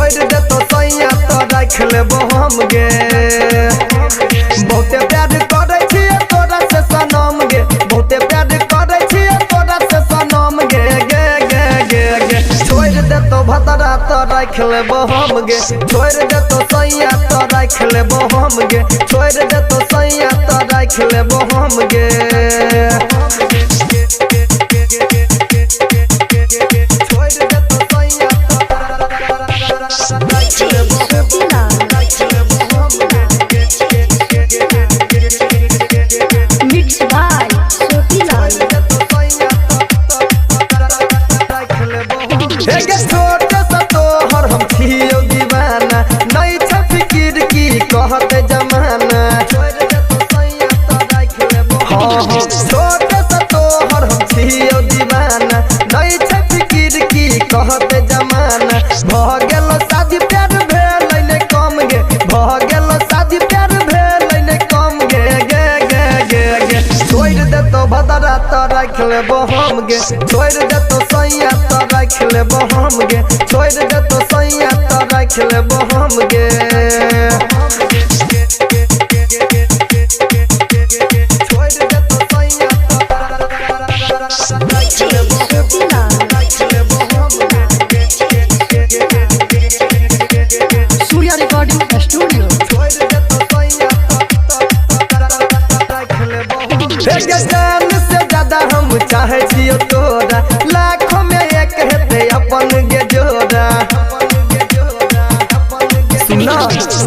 छोड़ दे तो सैया तो रख लेबो हम गे। बहुते प्यार करे छिए तोरा से सनम गे, बहुते प्यार करे छिए तोरा से सनम गे गे गे गे गे। छोड़ दे तो भतरा तो रख लेबो हम गे, छोड़ दे तो सैया तो रख लेबो हम गे, छोड़ दे तो सैया तो रख लेबो हम गे। छोटे सा तोहर हम छियो दीवाना, नहीं छ फिकिर की कहत जमाना। छोटे सा तोहर हम छियो दीवाना, नहीं छ फिकिर की कहत जमाना। भ गेल शादी प्यार भेल ने कम गे, भ गेल शादी प्यार भेल ने कम गे गे गे गे गे। छोड़ दे तो भतरा तो रख लेबो हम गे, छोड़ दे तो सैया तो रख लेबो हम गे, छोड़ दे तो सैया तो रख लेबो हम गे। Surya recording studio. जान से ज्यादा हम चाहे छियो तोरा, लाखों में एक हेते अपन गे जोड़ा। सुना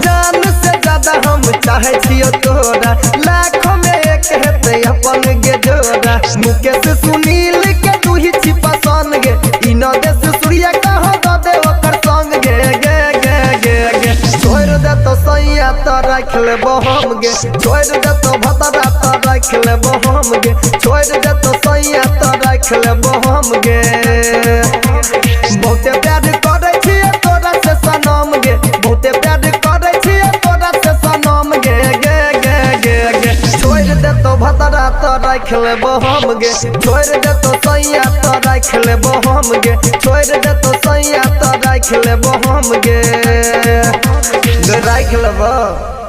जान से ज्यादा हम चाहे छियो तोरा, लाखों में एक हेते अपन गे जोड़ा। मुकेश सुनील के तू ही छी पसंद गे, ई न देश सूर्या कहो द दे ओकर संग गे गे गे गे गे। छोड़ दे तो सैया तो रख लेबो हम गे, छोड़ दे तो भतरा तो रख लेबो हम गे, छोड़ दे तो सैया तो रख लेबो हम गे। बहुते प्यार करे छिए तोरा से सनम गे, बहुते प्यार करे छिए तोरा से सनम गे गे गे गे गे। छोड़ दे तो भतरा तो रख लेबो हम गे, छोड़ दे तो सैया तो रख लेबो हम गे, छोड़ दे तो सैया तो रख लेबो हम गे। रख लेबो।